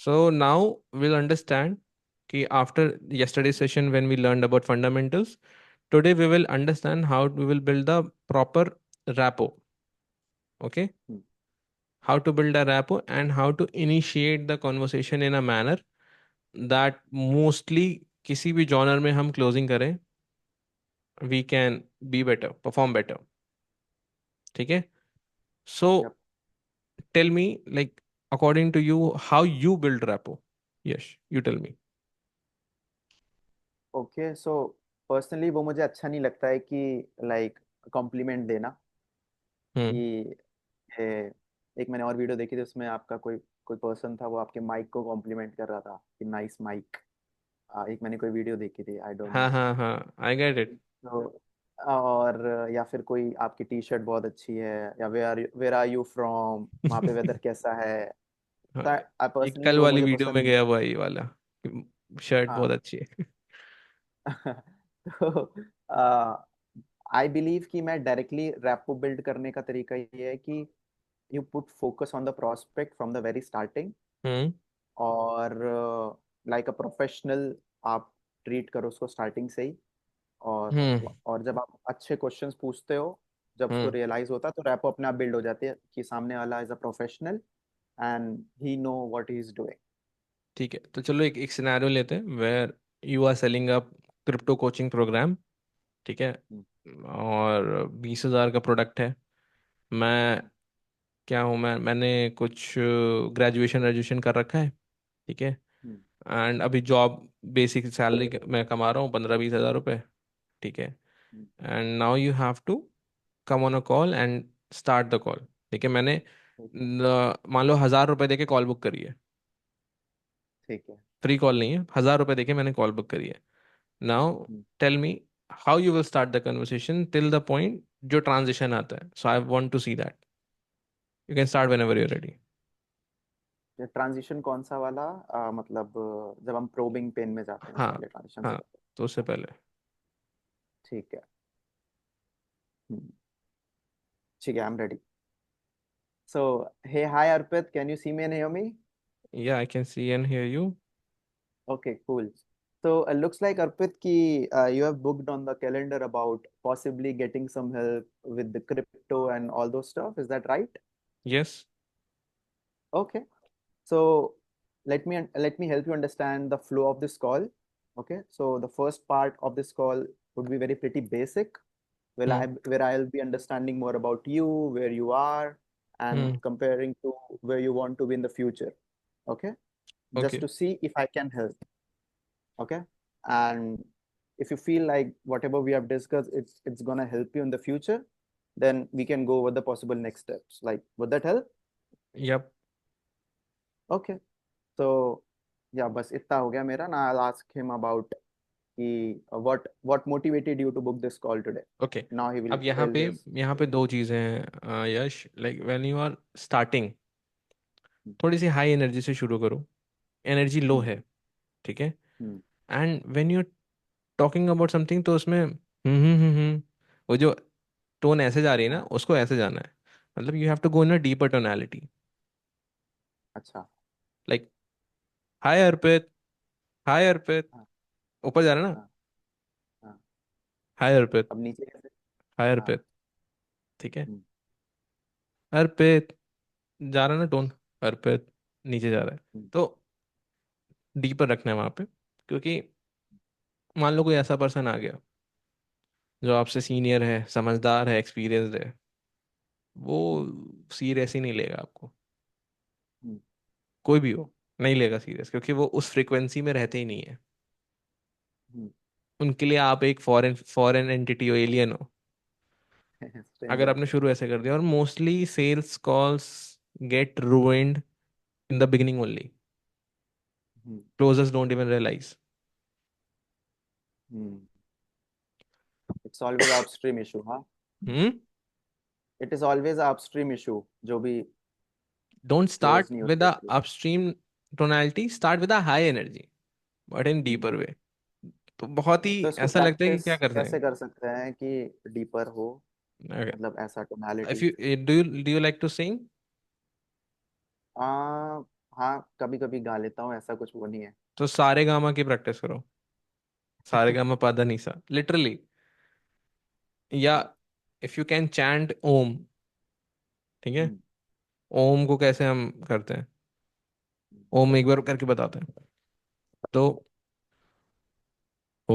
So now we'll understand कि after yesterday's session when we learned about fundamentals, today we will understand how we will build the proper rapport. Okay? Hmm, How to build a rapport and how to initiate the conversation in a manner that mostly किसी भी genre में हम closing करें, we can be better, perform better. ठीक है? So yep. tell me, like, according to you, how you build rapport. Yes, you tell me. Okay, so personally वो मुझे अच्छा नहीं लगता है कि लाइक कॉम्प्लीमेंट देना हम्म। कि ए, एक मैंने और वीडियो देखी थी, उसमें आपका कोई कोई पर्सन था, वो आपके माइक को कॉम्प्लीमेंट कर रहा था कि नाइस माइक। एक मैंने कोई वीडियो देखी थी, आई डोंट हाँ नो। हाँ हाँ, आई गेट इट। तो और या फिर कोई आपकी टी शर्ट बहुत अच्छी है, या वेयर आर यू फ्रॉम, वहाँ पे वेदर कैसा है। हाँ, तो एक पर्सनली कल वो वाली मुझे वीडियो में पसंद गया हुआ ये वाला, शर्ट बहुत हाँ। अच्छी है। तो आई बिलीव कि मैं डायरेक्टली रैपो बिल्ड करने का तरीका ये है कि you put focus on the prospect from the very starting, hmm और लाइक अ प्रोफेशनल आप ट्रीट करो उसको स्टार्टिंग से ही। हम्म और जब आप अच्छे क्वेश्चंस पूछते हो, जब उसको हम्म। रियलाइज होता है, तो रैपो अपने आप बिल्ड हो जाती है कि सामने वाला is a professional and he know what he is doing. ठीक है, तो चलो एक एक सिनेरियो लेते हैं where you are selling a crypto coaching program. ठीक है, और 20,000 का प्रोडक्ट है। मैं क्या हूँ, मैंने कुछ ग्रेजुएशन ग्रेजुएशन कर रखा है। ठीक है, एंड अभी जॉब बेसिक सैलरी मैं कमा रहा हूँ 15-20 हज़ार रुपये। ठीक है, and now you have to come on a call and start the call. ठीक है, मैंने मान लो 1,000 रुपये देके कॉल बुक करी है। ठीक है। फ्री कॉल नहीं है, 1,000 रुपये देके मैंने कॉल बुक करी है। Now tell me how you will start the conversation till the point जो ट्रांजिशन आता है। So I want to see that. You can start whenever you ready. Transition कौन सा वाला, मतलब जब हम प्रोबिंग पेन में जाते हैं, हाँ उससे पहले ट्रांजिशन से हाँ, पहले। तो उससे पहले। ठीक है। हम्म, ठीक है, I am ready. So hey hi Arpit, can you see me and hear me? Yeah I can see and hear you. Okay, cool. So looks like Arpit ki you have booked on the calendar about possibly getting some help with the crypto and all those stuff. Is that right? Yes. Okay. So let me help you understand the flow of this call. Okay. So the first part of this call would be very pretty basic. Hmm Where I'll be understanding more about you, where you are, and hmm. comparing to where you want to be in the future. Okay. Just okay. to see if I can help. Okay, and if you feel like whatever we have discussed, it's gonna help you in the future, then we can go over the possible next steps. Like, would that help? Yep. Okay, so yeah, बस इतना हो गया मेरा ना। I'll ask him about कि what motivated you to book this call today. Okay, Now he will अब यहाँ tell पे his. यहाँ पे दो चीज़ें हैं Yash. Like when you are starting, थोड़ी सी हाई एनर्जी से शुरू करो। एनर्जी लो हम्म, है। ठीक है, hmm, and when you talking about something तो उसमें वो जो टोन ऐसे जा रही है ना, हाँ, उसको ऐसे जाना है। मतलब you have to go in a deeper tonality. अच्छा, like hi Arpit, hi Arpit, हाँ, ऊपर जा रहा है ना। हाँ, हाँ। हाय अर्पित, अब नीचे कैसे? हाय हाँ, अर्पित। ठीक है, हम्म, अर्पित, जा रहा है ना टोन। अर्पित, नीचे जा रहा है। हम्म, तो डीपर रखना है वहां पे, क्योंकि मान लो कोई ऐसा पर्सन आ गया जो आपसे सीनियर है, समझदार है, एक्सपीरियंस्ड है, वो सीरियस ही नहीं लेगा आपको। हम्म, कोई भी हो, नहीं लेगा सीरियस, क्योंकि वो उस फ्रिक्वेंसी में रहते ही नहीं है। हम्म। उनके लिए आप एक फॉरेन फॉरेन एंटिटी हो, एलियन हो। अगर स्ट्रेंजर। आपने शुरू ऐसे कर दिया, और mostly sales calls get ruined in the beginning only. Hmm, Closers don't even realize. Hmm. It's always upstream issue, हाँ। Hmm? It is always upstream issue, जो भी Don't start क्लोज नहीं with होते the इसलिए। upstream tonality, start with a high energy, but in hmm. deeper way. तो बहुत ही तो इसको ऐसा लगता है कि प्रैक्टिस क्या कर रहे कैसे कर सकते हैं कि डीपर हो, हैं। Okay. मतलब ऐसा If tonality. you do you like to sing? हाँ कभी कभी गा लेता हूँ, ऐसा कुछ वो नहीं है। तो सारे गामा की प्रैक्टिस करो। सारे गामा पाधा निसा लिटरली। या इफ यू कैन चैंट ओम। ठीक है। हम्म, ओम को कैसे हम करते हैं? ओम एक बार करके बताते हैं। तो ओ।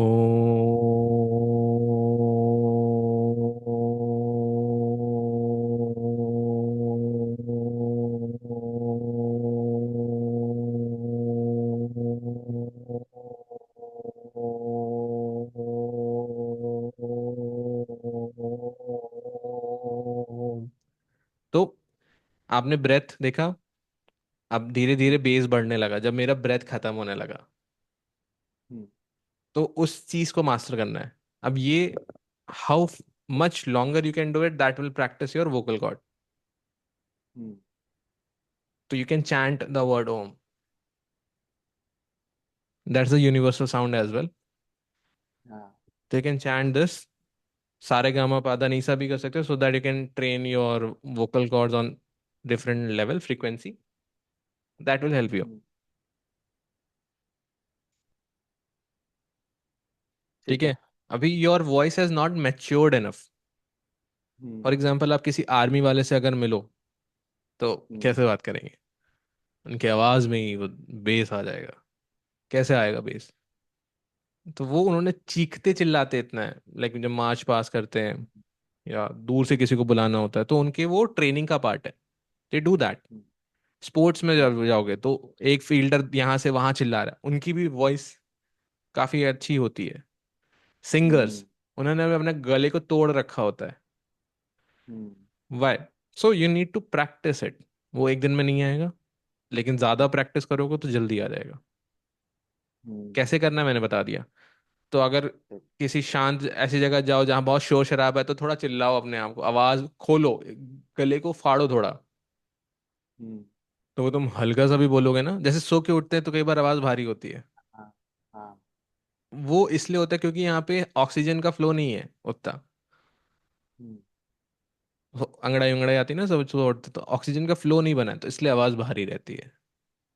तो आपने ब्रेथ देखा। अब धीरे धीरे हम्म, बेस बढ़ने लगा जब मेरा ब्रेथ खत्म होने लगा। हम्म, तो उस चीज को मास्टर करना है। अब ये how much longer you can do it that will practice your vocal cord. Hmm, तो you can chant the word Om. That's the universal sound as well. हाँ, तो यू कैन चैंट दिस सारे गामा पादा नीसा भी कर सकते हो so that you can train your vocal cords on different level frequency. That will help you. Hmm, ठीक ठीक है। है। अभी your voice has not matured enough. Hmm, for example आप किसी आर्मी वाले से अगर मिलो तो हम्म, कैसे बात करेंगे? उनकी हम्म, आवाज में ही वो बेस आ जाएगा। कैसे आएगा बेस? तो वो उन्होंने चीखते चिल्लाते इतना है लाइक जब मार्च पास करते हैं या दूर से किसी को बुलाना होता है तो उनके वो ट्रेनिंग का पार्ट है। They do that. Hmm, sports में हम्म, जब जाओगे तो एक फील्डर यहाँ से वहां चिल्ला रहा है उनकी भी वॉइस काफी अच्छी होती है। हम्म, सिंगर्स उन्होंने भी अपने गले को तोड़ रखा होता है। Hmm, why? So you need to practice it. वो एक दिन में नहीं आएगा लेकिन ज्यादा प्रैक्टिस करोगे तो जल्दी आ जाएगा। हम्म, कैसे करना है मैंने बता दिया। तो अगर ठीक, किसी शांत ऐसी जगह जाओ जहां बहुत शोर शराबा है तो थोड़ा चिल्लाओ अपने आप को आवाज खोलो। गले को फाड़ो थोड़ा। हम्म, तो वो तुम हल्का सा भी बोलोगे ना जैसे सो के उठते हैं तो कई बार आवाज भारी होती है। हाँ, हाँ, वो इसलिए होता है क्योंकि यहाँ पे ऑक्सीजन का फ्लो नहीं है उतना। हम्म, अंगड़ाई अंगड़ाई आती है ना सब सुबह उठते तो ऑक्सीजन का फ्लो नहीं बना है तो इसलिए आवाज भारी रहती है।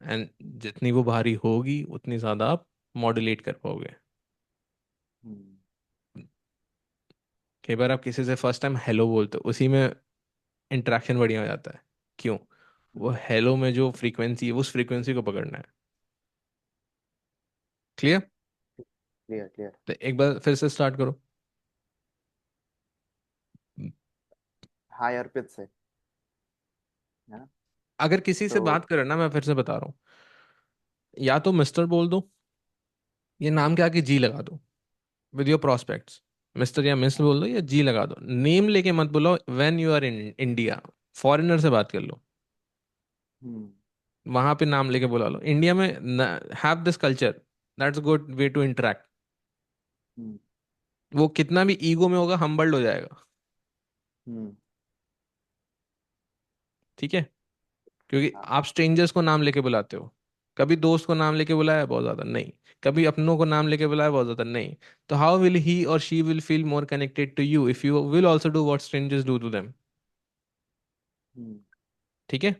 एंड जितनी वो भारी होगी उतनी ज्यादा आप मॉड्यूलेट कर पाओगे। हम्म, कई बार आप किसी से फर्स्ट टाइम हेलो बोलते हो उसी में इंटरेक्शन बढ़िया हो जाता है। क्यों? वो हम्म, हेलो में जो फ्रीक्वेंसी है उस फ्रीक्वेंसी को पकड़ना है। क्लियर? Clear clear. तो एक बार फिर से स्टार्ट करो। हाई अर्पित से, है ना? अगर किसी से तो बात करें ना मैं फिर से बता रहा हूँ या तो मिस्टर बोल दो ये नाम के आगे जी लगा दो विद योर प्रोस्पेक्ट्स। मिस्टर या मिस हाँ, बोल दो या जी लगा दो नेम लेके मत बुलाओ when you are in India. Foreigner से बात कर लो हम्म, वहां पे नाम लेके बुला लो। इंडिया में have this culture that's good way to interact. Hmm, वो कितना भी ईगो में होगा हम्बल्ड हो जाएगा। हम्म, ठीक है। क्योंकि हाँ, आप स्ट्रेंजर्स को नाम लेके बुलाते हो। कभी दोस्त को नाम लेके बुलाया बहुत ज्यादा नहीं। कभी अपनों को नाम लेके बुलाया बहुत ज्यादा नहीं। तो हाउ विल ही और she will feel more connected to you if you will also do what strangers do to them? Hmm, ठीक है।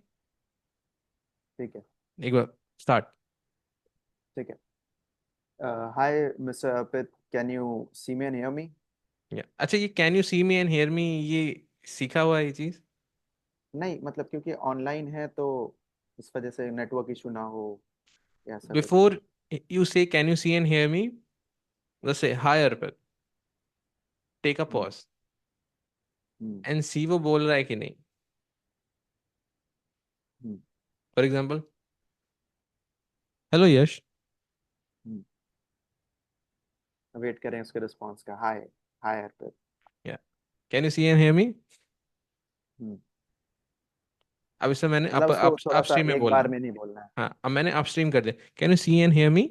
ठीक है, एक बार स्टार्ट। ठीक है। Hi mister Arpit, can you see me and hear me? अच्छा ये can you see me and hear me ये सीखा हुआ है ये चीज? नहीं मतलब क्योंकि ऑनलाइन है तो इस वजह से नेटवर्क इशू ना हो या ऐसा कुछ। Before you say can you see and hear me जैसे hi Arpit take a hmm, pause hmm, and see वो बोल रहा है कि नहीं। Hmm, for example hello Yash. Hmm. Wait करें उसके रिस्पॉन्स का। Hi, hi Arpit. Yeah can you see and hear me? Hmm, अब इससे मैंने मतलब उसको अप थोड़ा सा अपस्ट्रीम में एक बोला। बार में नहीं बोलना है। हाँ अब मैंने अपस्ट्रीम कर दिया can you see and hear me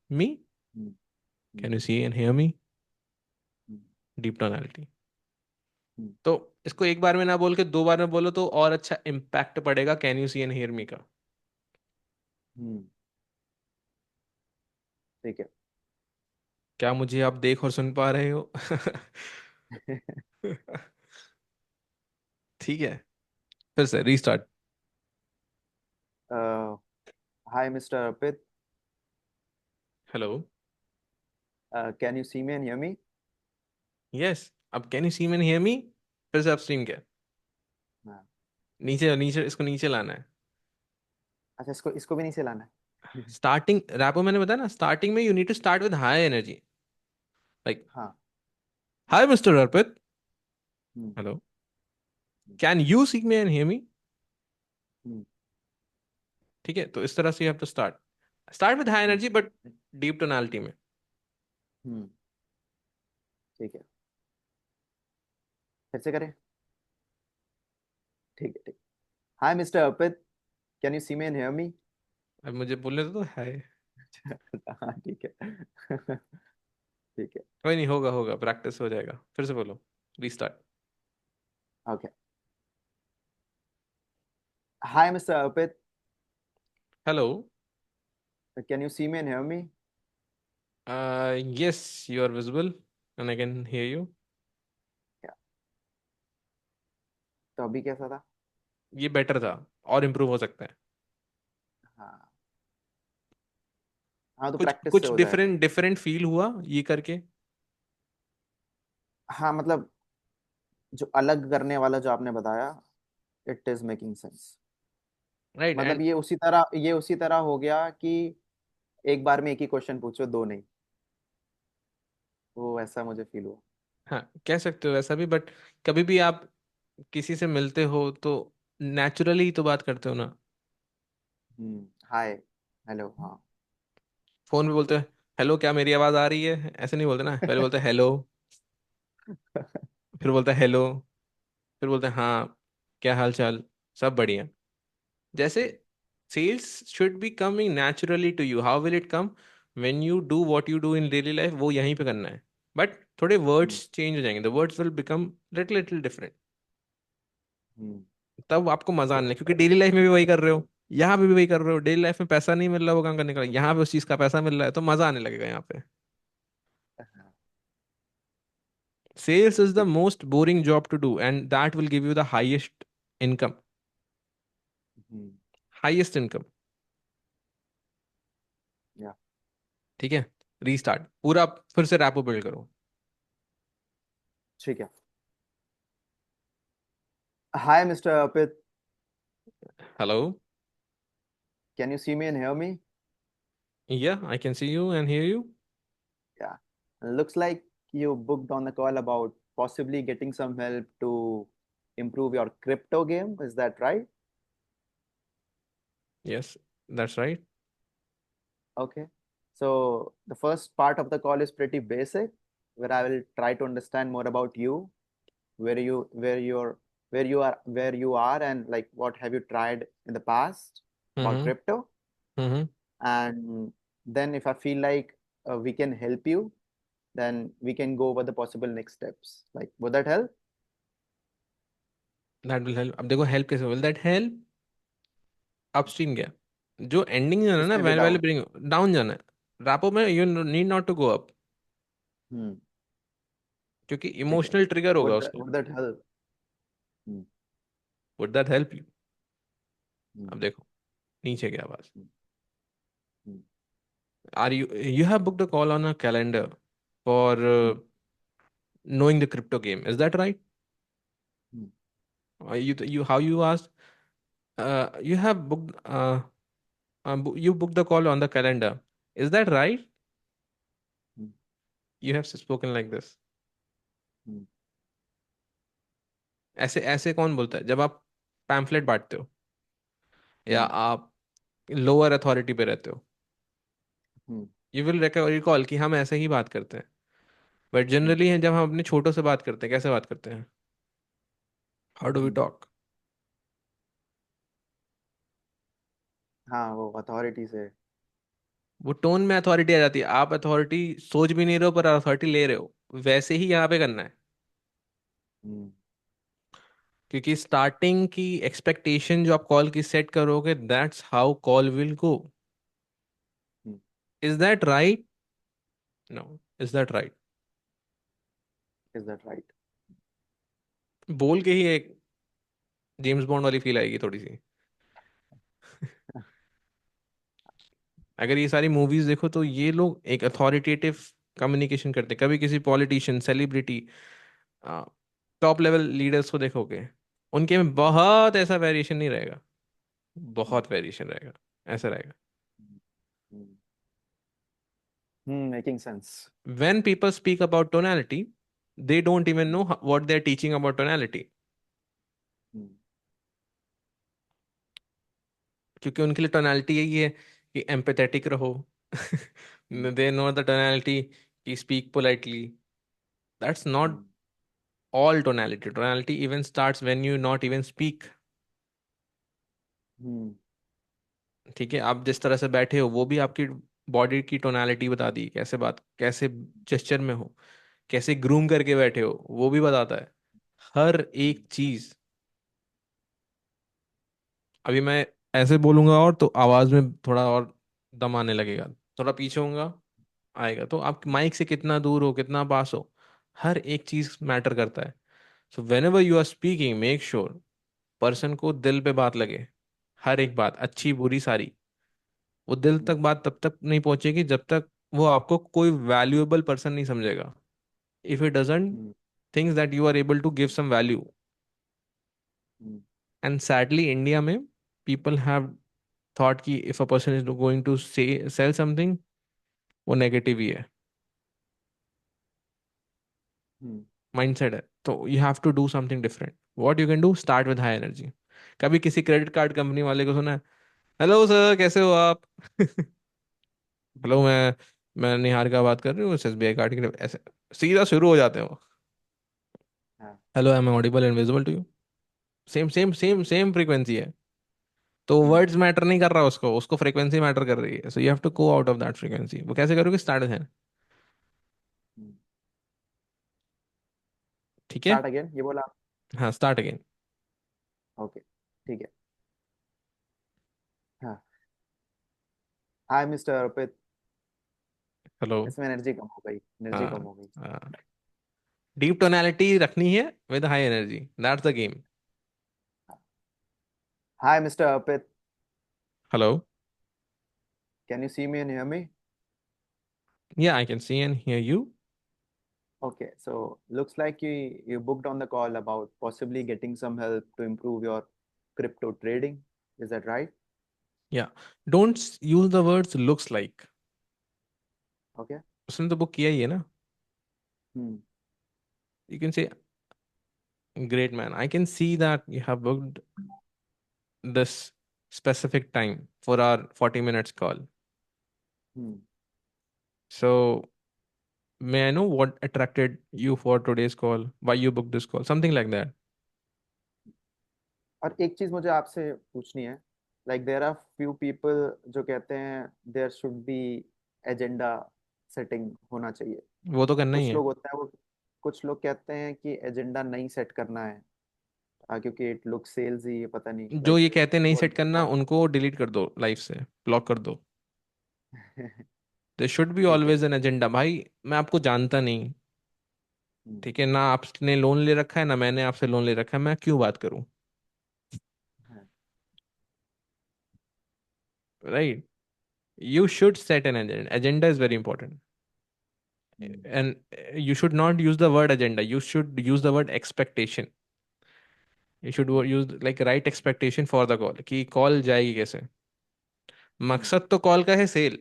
me hmm, hmm, can you see and hear me hmm, deep tonality. Hmm, तो इसको एक बार में ना बोल के दो बार में बोलो तो और अच्छा इम्पैक्ट पड़ेगा can you see and hear me का। हम्म, ठीक है। क्या मुझे आप देख और सुन पा रहे हो? ठीक है। फिर से restart. Hi, Mr. Arpit. Hello. Can you see me and hear me? Yes. अब can you see man hear me? फिर से अपस्ट्रीम क्या? हाँ। नीचे नीचे, इसको नीचे लाना है। अच्छा, इसको इसको भी नहीं चलाना है। स्टार्टिंग रैपो मैंने बताया ना, स्टार्टिंग में you need to start with high energy. Like, हाँ। Hi mister Arpit. Hmm, hello. Hmm, can you see me and hear me? Hmm, ठीक है, तो इस तरह से you have to start. Start with high hmm, energy but deep tonality में। Hmm, ठीक है। फिर से करें? ठीक है, ठीक। Hi mister Arpit, can you see me and hear me? अब मुझे बोलने दो तो है। हाँ, ठीक है। ठीक है। कोई नहीं, होगा होगा, प्रैक्टिस हो जाएगा। फिर से बोलो। Restart. Okay. Hi mister Arpit, hello. Can you see me and hear me? Yes, you are visible and I can hear you. तो अभी कैसा था? ये बेटर था, और इम्प्रूव हो सकता है। हाँ। हाँ, तो कुछ प्रैक्टिस से कुछ हो जाएगा। डिफरेंट डिफरेंट फील हुआ ये करके? हाँ, मतलब जो अलग करने वाला जो आपने बताया, it is making sense. Right मतलब एंड ये उसी तरह हो गया कि एक बार में एक ही क्वेश्चन पूछो, दो नहीं। वो ऐसा मुझे फील हुआ। हाँ, कह सकते हो ऐसा भी, बट कभी भी आप किसी से मिलते हो तो नेचुरली तो बात करते हो ना। हाय, हेलो, हाँ। फोन पे बोलते हैं हेलो, क्या मेरी आवाज आ रही है? ऐसे नहीं बोलते ना, पहले बोलते हैं हेलो, फिर बोलते हैं हेलो, फिर बोलते हैं हाँ, क्या हाल चाल, सब बढ़िया। जैसे sales should be coming naturally to you. How will it come? When you do what you do in daily life, वो यहीं पे करना है। बट थोड़े हम्म, वर्ड्स चेंज हो जाएंगे, the words will become little little different. Hmm, तब आपको मजा आने ठीक लगे, क्योंकि डेली लाइफ में भी वही कर रहे हो, यहाँ पे भी वही कर रहे हो। डेली लाइफ में पैसा नहीं मिल रहा वो काम करने का, यहाँ पे उस चीज का पैसा मिल रहा है, तो मजा आने लगेगा यहाँ पे। है। हाँ, सेल्स इज द ठीक। Most boring job to do and that will give you the highest income. Hmm, highest income. Yeah, ठीक है, रीस्टार्ट पूरा, फिर से रैपो बिल्ड करो। ठीक है। Hi mister Arpit, hello. Can you see me and hear me? Yeah, I can see you and hear you. Yeah. Looks like you booked on the call about possibly getting some help to improve your crypto game. Is that right? Yes, that's right. Okay. So the first part of the call is pretty basic, where I will try to understand more about you, where you are, and like what have you tried in the past about hmm. crypto. Hmm. And then if I feel like we can help you, then we can go over the possible next steps. Like, would that help? That will help. अब देखो help कैसे, will that help? Upstream गया, जो ending जाना है ना, इसमें भी value value down. Bring down जाना है। रैपो में you need not to go up, hmm, क्योंकि ठीक है। इमोशनल ट्रिगर होगा Would that, उसका। would that help? Hmm, would that help you? Hmm, अब देखो, नीचे गया आवाज। Hmm, hmm, are you you have booked a call on a calendar for hmm, knowing the crypto game, is that right? Hmm, You how you asked, you have booked you booked the call on the calendar, is that right? Hmm, You have spoken like this. हम्म, ऐसे ऐसे कौन बोलता है जब आप pamphlet बांटते हो या हम्म, आप लोअर अथॉरिटी पे रहते हो? हम्म, यू विल रिकॉल कि हम ऐसे ही बात करते हैं। बट हम्म, जनरली हैं जब हम अपने छोटों से बात करते हैं, कैसे बात करते हैं? How do we hmm. Talk? हाँ, वो अथॉरिटी से। वो टोन में अथॉरिटी आ जाती है, आप अथॉरिटी सोच भी नहीं रहे हो पर अथॉरिटी ले रहे हो। वैसे ही यहाँ पे करना है, हम्म, क्योंकि स्टार्टिंग की एक्सपेक्टेशन जो आप कॉल की सेट करोगे, that's how call will go. Hmm. Is that right? No. Is that right? Is that right? बोल के ही एक जेम्स बॉन्ड वाली फील आएगी थोड़ी सी। अगर ये सारी मूवीज देखो तो ये लोग एक अथॉरिटेटिव कम्युनिकेशन करते हैं। कभी किसी politician, celebrity, top level leaders को देखोगे, उनके में बहुत ऐसा वेरिएशन नहीं रहेगा, बहुत वेरिएशन रहेगा, ऐसा रहेगा। Making sense. When people speak about tonality, they don't even know what they're teaching about tonality, क्योंकि उनके लिए टोनालिटी यही है कि एम्पैथेटिक रहो। दे नो द टोनालिटी कि speak politely. That's not all tonality. Tonality even starts when you not even speak. ठीक है, आप जिस तरह से बैठे हो वो भी आपकी बॉडी की टोनालिटी बता दी, कैसे बात, कैसे जेस्चर में हो, कैसे ग्रूम करके बैठे हो, वो भी बताता है। हर एक चीज। अभी मैं ऐसे बोलूंगा और तो आवाज में थोड़ा और दम आने लगेगा, थोड़ा पीछे होऊंगा, आएगा। तो आप माइक से कितना दूर हो, कितना पास हो, हर एक चीज मैटर करता है। So whenever you are speaking, make sure person को दिल पे बात लगे। हर एक बात, अच्छी बुरी सारी, वो दिल तक बात तब तक नहीं पहुंचेगी जब तक वो आपको कोई वैल्यूएबल पर्सन नहीं समझेगा। If it doesn't thinks that you are able to give some value. And sadly India में पीपल हैव थॉट कि if a person is going to say sell something, वो नेगेटिव ही है, माइंडसेट है। तो you have to do something different. What you can do, start with high energy. कभी किसी credit card company वाले को सुना है, हेलो सर कैसे हो आप? हेलो, मैं निहार का बात कर रही हूँ एसबीआई कार्ड के लिए, ऐसे सीधा शुरू हो जाते हो। Hello, I am audible and visible to you. Same same same same frequency है। तो वर्ड्स मैटर नहीं कर रहा, उसको उसको फ्रीक्वेंसी मैटर कर रही है। So you have to go out of that frequency. वो कैसे करोगे, स्टार्ट है। ठीक है। स्टार्ट अगेन ये बोला। हाँ, स्टार्ट अगेन। ओके, ठीक है। हाँ। Hi mister Arpit. हेलो। इसमें एनर्जी कम हो गई, एनर्जी कम हाँ, हो गई। डीप टोनालिटी रखनी है with high energy, that's the game. Hi mister Arpit. Hello. Can you see me and hear me? Yeah, I can see and hear you. Okay, so looks like you booked on the call about possibly getting some help to improve your crypto trading. Is that right? Yeah. Don't use the words looks like. Okay. उसने तो book किया ही है ना। Hmm. You can say, great man, I can see that you have booked this specific time for our 40 minutes call. Hmm. So, may I know what attracted you for today's call? Why you booked this call? Something like that. और एक चीज मुझे आपसे पूछनी है। Like there are few people जो कहते हैं there should be agenda setting होना चाहिए। वो तो करना ही कुछ है। लोग होते हैं वो, कुछ लोग कहते हैं कि एजेंडा नहीं सेट करना है, क्योंकि इट लुक सेल्स ही, पता नहीं जो लाइक ये कहते नहीं सेट व्हाट करना, व्हाट उनको डिलीट कर दो लाइफ से, ब्लॉक कर दो। देयर शुड बी ठीक है। ऑलवेज एन एजेंडा भाई। मैं आपको जानता नहीं, हम्म, ठीक है ना, आपने लोन ले रखा है ना मैंने आपसे लोन ले रखा है, मैं क्यों बात करूं? हाँ, right. You should set an agenda. Agenda is very important. Hmm, And you should not use the word agenda. You should use the word expectation. You should hmm, use like right expectation for the call कि call जाएगी कैसे। हम्म, मकसद तो call का है cell.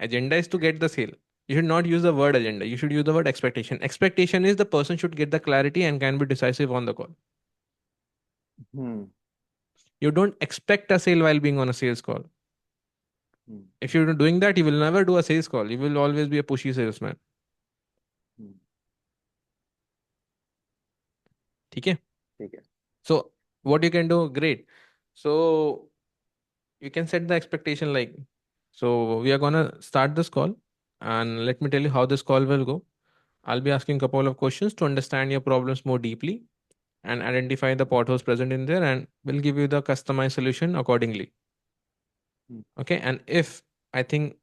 Agenda is to get the sale. You should not use the word agenda. You should use the word expectation. Expectation is the person should get the clarity and can be decisive on the call. Hmm, You don't expect a sale while being on a sales call. Hmm, If you're doing that, you will never do a sales call. You will always be a pushy salesman. हम्म, ठीक है। ठीक है। So what you can do, great. So you can set the expectation like, so we are gonna start this call, and let me tell you how this call will go. I'll be asking a couple of questions to understand your problems more deeply and identify the potholes present in there, and we'll give you the customized solution accordingly. Hmm, Okay, and if I think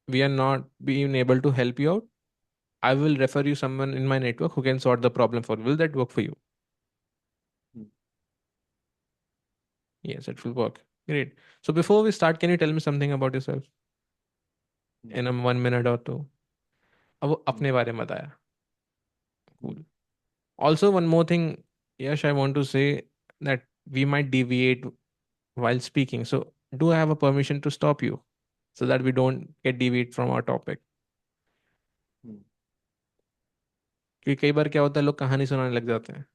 we are not being able to help you out, I will refer you someone in my network who can sort the problem for. Will that work for you? Hmm, Yes, it will work. Great. So before we start, can you tell me something about yourself hmm, in a 1 minute or two? अब वो हम्म, अपने बारे में बताया. हम्म, Cool. Also, one more thing, Yash, I want to say that we might deviate while speaking. So, do I have a permission to stop you so that we don't get deviate from our topic? हम्म। क्योंकि कई बार क्या होता है लोग कहानी सुनाने लग जाते हैं.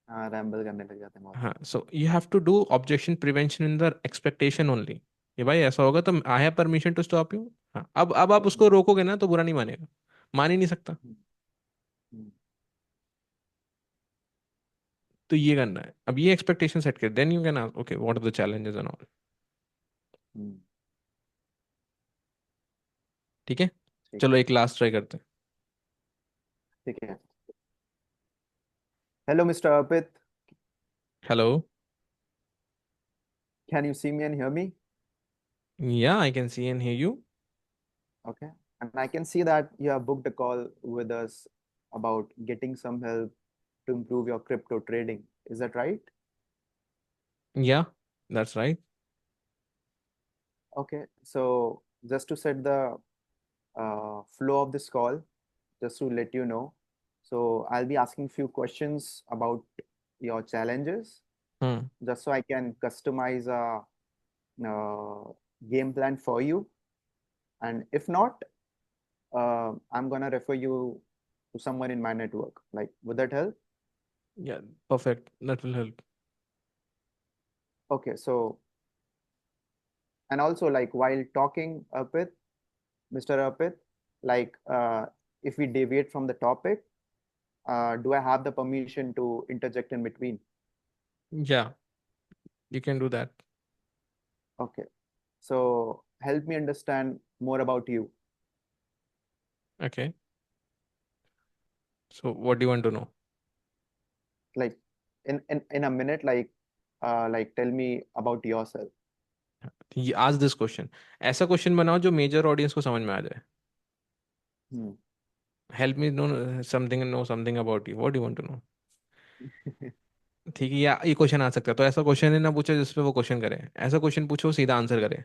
हाँ, रैम्बल करने लग जाते हैं बहुत. हाँ, so you have to do objection prevention in the expectation only. ये भाई ऐसा होगा तो I have permission to stop you. हाँ, अब आप उसको हम्म, रोकोगे ना तो बुरा नहीं मानेगा. मान ही नहीं सकता. हम्म, हम्म, तो ये करना है. अब ये एक्सपेक्टेशन सेट कर, then you can ask okay what are the challenges and all. Hmm, ठीक है. ठीक चलो है, एक लास्ट ट्राई करते हैं. ठीक है. Hello mister Arpit, hello. Can you see me and hear me? Yeah I can see and hear you. Okay. And I can see that you have booked a call with us about getting some help to improve your crypto trading. Is that right? या that's right. Okay. So just to set the flow of this call, just to let you know, so I'll be asking few questions about your challenges, hmm. just so I can customize a game plan for you. And if not, I'm gonna refer you to someone in my network. Like, would that help? या perfect, that will help. Okay, so and also like while talking Arpit, Mr. Arpit, like if we deviate from the topic, do I have the permission to interject in between? Yeah you can do that. Okay, so help me understand more about you. Okay. So what do you want to know? Like in a minute, like tell me about yourself. ये आज this question, ऐसा question बनाओ जो major audience को समझ में आ जाए. Hmm. Help me know something about you, what do you want to know. ठीक है, या ये क्वेश्चन आ सकता है तो ऐसा क्वेश्चन है ना पूछे जिसपे वो क्वेश्चन करे. ऐसा क्वेश्चन पूछो सीधा आंसर करे.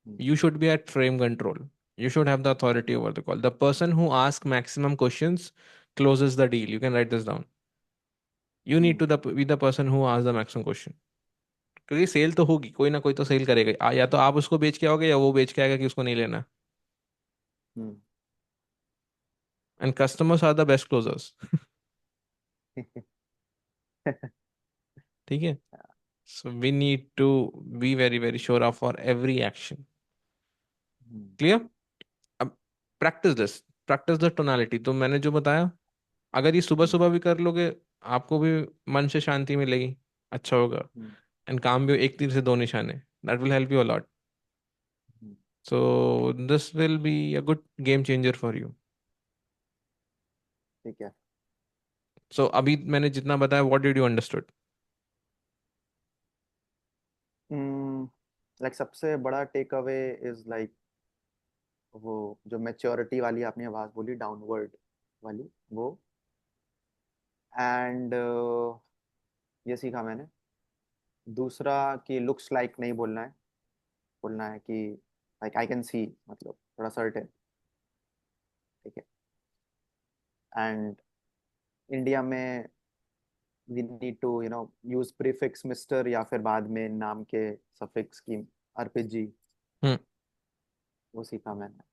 Hmm. You should be at frame control. You should have the authority over the call. The person who asks maximum questions closes the deal. You can write this down. You need Hmm. to be the person who asks the maximum question. क्योंकि cell तो होगी, कोई ना कोई तो cell करेगा. या तो आप उसको बेच के आओगे या वो बेच के आएगा कि उसको नहीं लेना. Hmm. And customers are the best closers. ठीक है. So we need to be very very sure of for every action. Hmm. Clear. अब practice this, practice the tonality. तो मैंने जो बताया, अगर ये सुबह Hmm. सुबह भी कर लोगे आपको भी मन से शांति मिलेगी. अच्छा होगा. Hmm. एंड काम भी एक तीर से दो निशाने. That will help you a lot. Hmm. So this will be a good game changer for you. ठीक है. सो अभी मैंने जितना बताया, what did you understood? Like सबसे बड़ा टेक अवे इज लाइक वो जो मैच्योरिटी वाली आपने आवाज बोली डाउनवर्ड वाली वो. एंड ये सीखा मैंने. दूसरा कि लुक्स लाइक नहीं बोलना है, बोलना है कि लाइक आई कैन सी, मतलब थोड़ा सर्टेन. ठीक है. एंड इंडिया में we need to use prefix mister या फिर बाद में नाम के सफिक्स की अर्पित जी. हम्म. वो सीखा मैंने.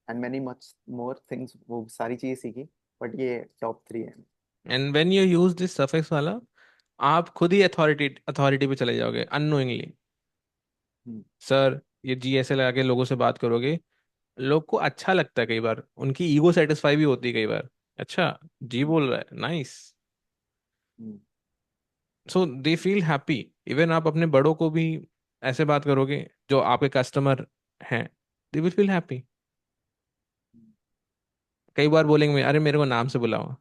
And many much more things, वो सारी चीजें सीखी. बट ये टॉप 3 है. And when you use this suffix वाला, आप खुद ही अथॉरिटी अथॉरिटी पे चले जाओगे अननोइंगली. हम्म. सर, ये जी ऐसे लगा के लोगों से बात करोगे. लोग को अच्छा लगता है कई बार, उनकी ईगो सेटिस्फाई भी होती है कई बार. अच्छा, जी हम्म. बोल रहा है, nice. Hmm. So they feel happy. Even आप अपने बड़ों को भी ऐसे बात करोगे जो आपके कस्टमर हैं, दे विल फील हैप्पी. कई बार बोलेंगे अरे मेरे को नाम से बुलाओ.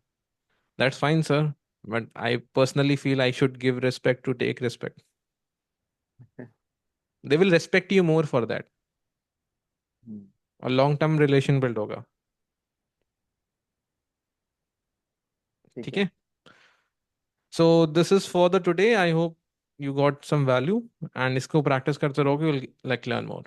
That's fine sir, but I personally feel I should give respect to take respect. They will respect you more for that. Hmm. और लॉन्ग टर्म रिलेशन बिल्ड होगा. ठीक ठीक है. है. So this is for the today. I hope you got some value, and इसको practice करते रहोगे, you'll like learn more.